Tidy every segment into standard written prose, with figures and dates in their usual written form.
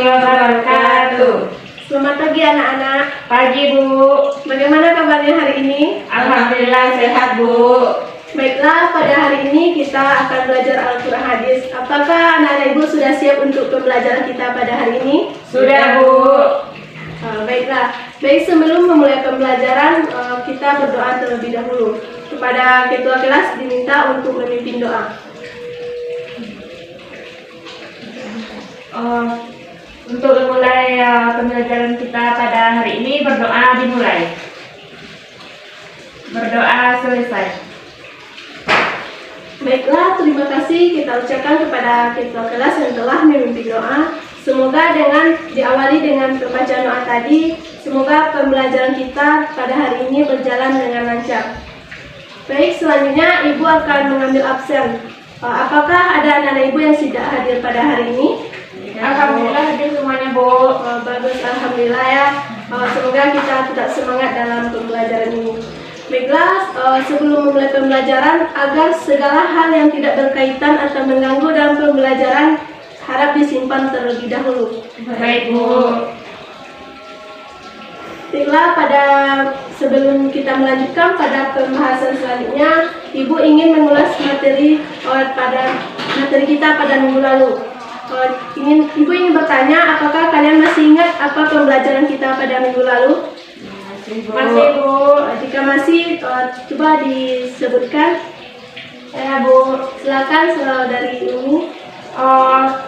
wabarakatuh. Selamat pagi anak-anak. Pagi Bu. Bagaimana kabarnya hari ini? Alhamdulillah sehat Bu. Baiklah, pada hari ini kita akan belajar Al-Quran hadis. Apakah anak-anak ibu sudah siap untuk pembelajaran kita pada hari ini? Sudah Bu. Baiklah. Baik, sebelum memulai pembelajaran kita berdoa terlebih dahulu. Kepada ketua kelas diminta untuk memimpin doa. Untuk memulai pembelajaran kita pada hari ini, berdoa dimulai. Berdoa selesai. Baiklah, terima kasih kita ucapkan kepada ketua kelas yang telah memimpin doa. Semoga dengan diawali dengan pembacaan doa tadi, semoga pembelajaran kita pada hari ini berjalan dengan lancar. Baik, selanjutnya Ibu akan mengambil absen. Apakah ada anak-anak Ibu yang tidak hadir pada hari ini? Alhamdulillah hadir semuanya Bu. Bagus, alhamdulillah ya. Semoga kita tetap semangat dalam pembelajaran ini. Baiklah, sebelum memulai pembelajaran, agar segala hal yang tidak berkaitan atau mengganggu dalam pembelajaran harap disimpan terlebih dahulu. Baik Bu. Baiklah, sebelum kita melanjutkan pada pembahasan selanjutnya, Ibu ingin mengulas materi kita pada minggu lalu. Ibu ingin bertanya, apakah kalian masih ingat apa pembelajaran kita pada minggu lalu? Masih Bu. Jika masih, coba disebutkan. Ya Bu. Silakan dari Umi.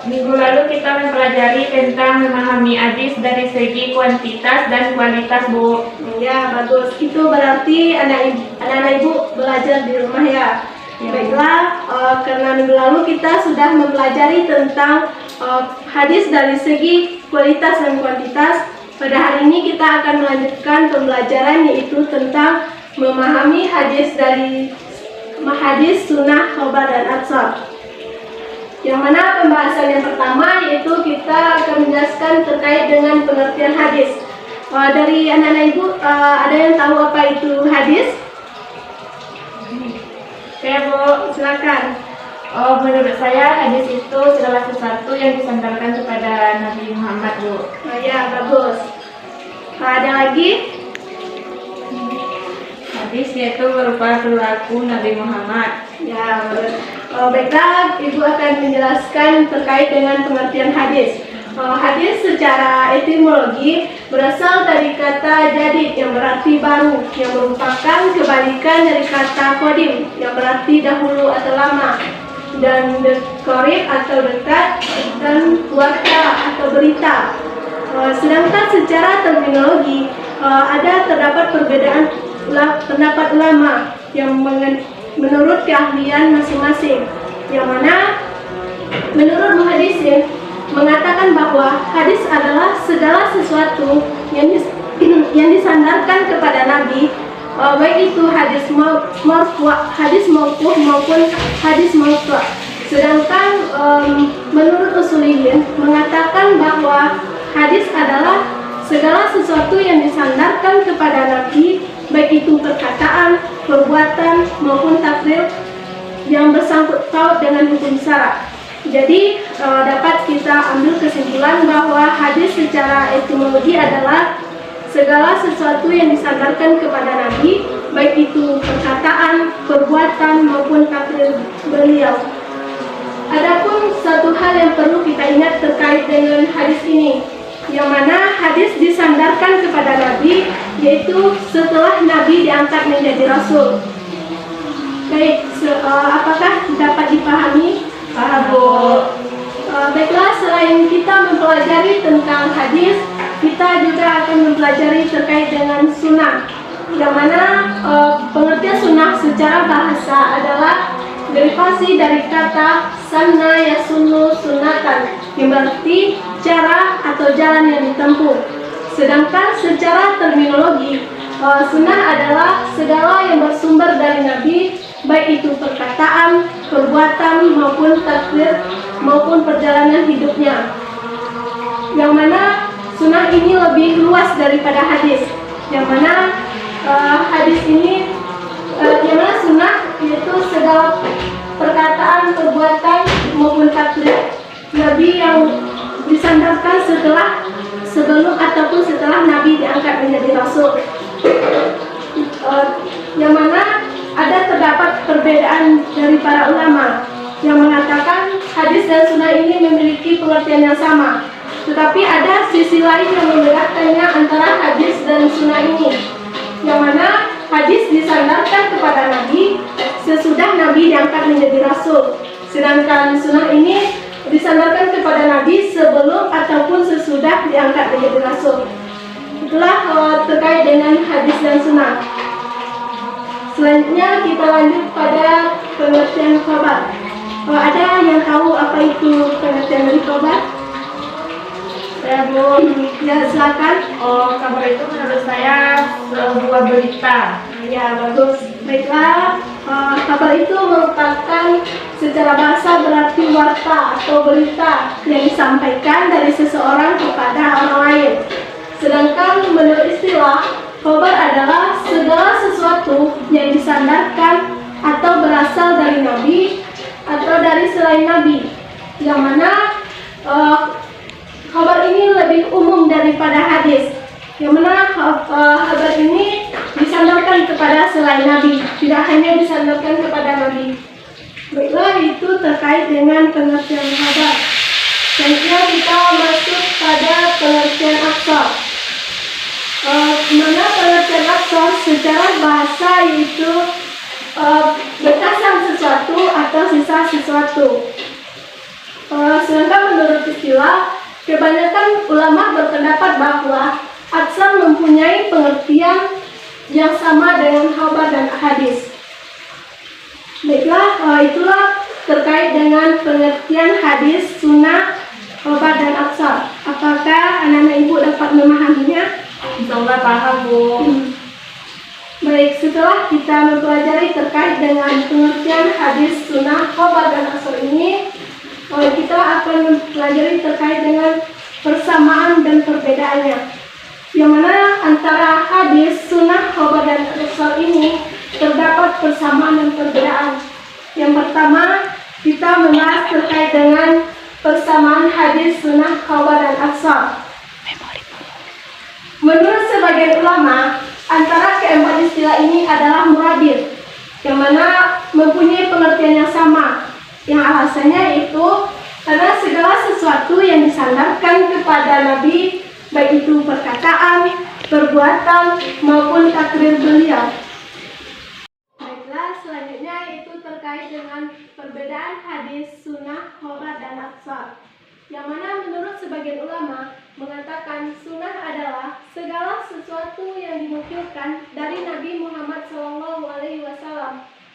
Minggu lalu kita mempelajari tentang memahami hadis dari segi kuantitas dan kualitas Bu. Ya, bagus. Itu berarti anak-anak Ibu belajar di rumah ya. Baiklah, karena minggu lalu kita sudah mempelajari tentang hadis dari segi kualitas dan kuantitas. Pada hari ini kita akan melanjutkan pembelajaran, yaitu tentang memahami hadis dari hadis, sunnah, khobar, dan atsar. Yang mana pembahasan yang pertama yaitu kita akan menjelaskan terkait dengan pengertian hadis. Dari anak-anak Ibu, ada yang tahu apa itu hadis? Oke Bu. Silakan. Menurut saya hadis itu segala sesuatu yang disandarkan kepada Nabi Muhammad Bu. Ya, bagus. Ada lagi? Hadis yaitu berupa perilaku Nabi Muhammad. Ya, baiklah, Ibu akan menjelaskan terkait dengan pengertian hadis. Hadis secara etimologi berasal dari kata jadid yang berarti baru, yang merupakan kebalikan dari kata qadim yang berarti dahulu atau lama, dan qarib atau dekat, dan warta atau berita. Sedangkan secara terminologi terdapat perbedaan pendapat ulama yang menurut keahlian masing-masing, yang mana menurut muhaddisin mengatakan bahwa hadis adalah segala sesuatu yang disandarkan kepada Nabi, baik itu hadis mauquf maupun hadis mauquf. Sedangkan menurut usuliyin mengatakan bahwa hadis adalah segala sesuatu yang disandarkan kepada Nabi, baik itu perkataan, perbuatan maupun takrir yang bersangkut paut dengan hukum syara. Jadi dapat kita ambil kesimpulan bahwa hadis secara etimologi adalah segala sesuatu yang disandarkan kepada Nabi, baik itu perkataan, perbuatan maupun takrir beliau. Adapun satu hal yang perlu kita ingat terkait dengan hadis ini, yang mana hadis disandarkan kepada Nabi, yaitu setelah Nabi diangkat menjadi Rasul. Baik, apakah dapat dipahami? Paham Bu. Baiklah, selain kita mempelajari tentang hadis, kita juga akan mempelajari terkait dengan sunnah, yang mana pengertian sunnah secara bahasa adalah derivasi dari kata sanna yasunnu sunnatan, yang berarti cara atau jalan yang ditempuh. Sedangkan secara terminologi, sunnah adalah segala yang bersumber dari Nabi, baik itu perkataan, perbuatan maupun takrir maupun perjalanan hidupnya. Yang mana sunnah ini lebih luas daripada hadis. Yang mana hadis ini, yang mana sunnah yaitu segala perkataan, perbuatan maupun takrir Nabi yang disandarkan sebelum ataupun setelah Nabi diangkat menjadi Rasul. Yang mana terdapat perbedaan dari para ulama yang mengatakan hadis dan sunnah ini memiliki pengertian yang sama, tetapi ada sisi lain yang membedakannya antara hadis dan sunnah ini, yang mana hadis disandarkan kepada Nabi sesudah Nabi diangkat menjadi Rasul, sedangkan sunnah ini disandarkan kepada Nabi sebelum ataupun sesudah diangkat menjadi Rasul. Itulah terkait dengan hadis dan sunnah. Selanjutnya kita lanjut pada pengertian khabar. Ada yang tahu apa itu pengertian dari khabar? Saya Bu. Ya, silakan. Kabar itu menurut saya sebuah berita. Ya, bagus. Baiklah, kabar itu merupakan secara bahasa berarti warta atau berita yang disampaikan dari seseorang kepada orang lain. Sedangkan menurut istilah, khabar adalah segala sesuatu yang disandarkan atau berasal dari Nabi atau dari selain Nabi, yang mana khabar ini lebih umum daripada hadis, yang mana khabar ini disandarkan kepada selain Nabi, tidak hanya disandarkan kepada Nabi. Baiklah, itu terkait dengan pengertian khabar. Selanjutnya kita masuk pada pengertian aksar. Mana pengertian aksar secara bahasa yaitu bekasan sesuatu atau sisa sesuatu. Sedangkan menurut istilah, kebanyakan ulama berpendapat bahwa aksar mempunyai pengertian yang sama dengan khabar dan hadis. Baiklah, itulah terkait dengan pengertian hadis, sunnah, khabar dan aksar. Apakah anak-anak ibu dapat memahaminya? Insyaallah paham Bu. Baik, setelah kita mempelajari terkait dengan pengertian hadis, sunnah, khabar dan aksar ini, kita akan mempelajari terkait dengan persamaan dan perbedaannya. Yang mana antara hadis, sunnah, khabar dan aksar ini terdapat persamaan dan perbedaan. Yang pertama, kita membahas terkait dengan persamaan hadis, sunnah, khabar dan aksar. Menurut sebagian ulama, antara keempat istilah ini adalah muradir, yang mana mempunyai pengertian yang sama. Yang alasannya itu karena segala sesuatu yang disandarkan kepada Nabi, baik itu perkataan, perbuatan, maupun takrir beliau. Baiklah, selanjutnya itu terkait dengan perbedaan hadis, sunnah, khabar dan aksar. Yang mana menurut sebagian ulama mengatakan sunnah adalah segala sesuatu yang dinukilkan dari Nabi Muhammad SAW,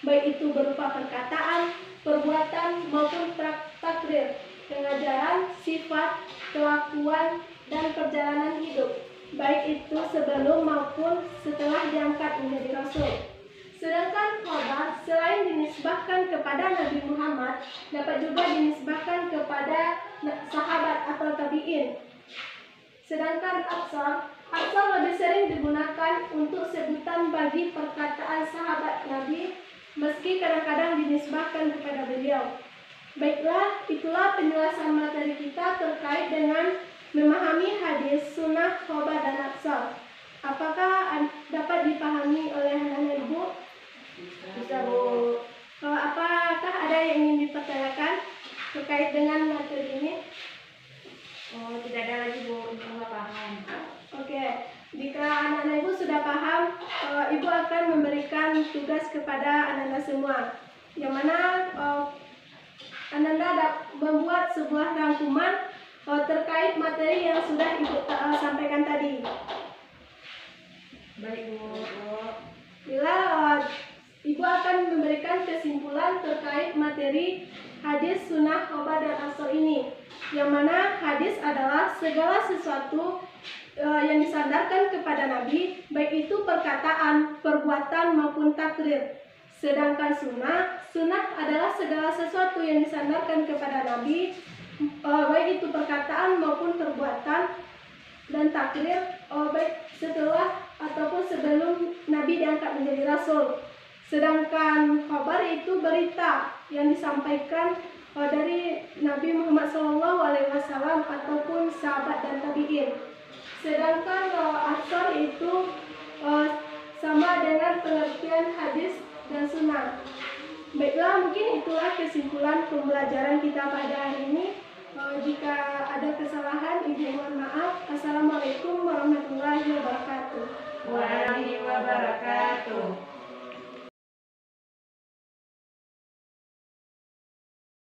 baik itu berupa perkataan, perbuatan maupun takrir, pengajaran, sifat, kelakuan, dan perjalanan hidup, baik itu sebelum maupun setelah diangkat menjadi Rasul. Sedangkan khabar selain dinisbahkan kepada Nabi Muhammad, dapat juga dinisbahkan kepada sahabat atau tabi'in. Sedangkan aksar lebih sering digunakan untuk sebutan bagi perkataan sahabat Nabi, meski kadang-kadang dinisbahkan kepada beliau. Baiklah, itulah penjelasan materi kita terkait dengan memahami hadis, sunnah, khabar dan aksar. Apakah dapat dipahami oleh anak-anak ibu? Bisa Bu. Apakah ada yang ingin dipertanyakan terkait dengan materi ini? Tidak ada lagi Bu, insyaallah paham. Oke, jika anak-anak ibu sudah paham, ibu akan memberikan tugas kepada anak-anak semua, yang mana anak-anak membuat sebuah rangkuman terkait materi yang sudah ibu sampaikan tadi. Baik Bu. Bila ibu akan memberikan kesimpulan terkait materi hadis, sunnah, khabar dan aksar ini, yang mana hadis adalah segala sesuatu yang disandarkan kepada Nabi, baik itu perkataan, perbuatan maupun takrir. Sedangkan sunnah adalah segala sesuatu yang disandarkan kepada Nabi, baik itu perkataan maupun perbuatan dan takrir, baik setelah ataupun sebelum Nabi diangkat menjadi Rasul. Sedangkan khabar itu berita yang disampaikan dari Nabi Muhammad SAW ataupun sahabat dan tabi'in. Sedangkan asar itu sama dengan pengertian hadis dan sunnah. Baiklah, mungkin itulah kesimpulan pembelajaran kita pada hari ini. Jika ada kesalahan, ibu mohon maaf. Assalamualaikum warahmatullahi wabarakatuh. Warahmatullahi wabarakatuh.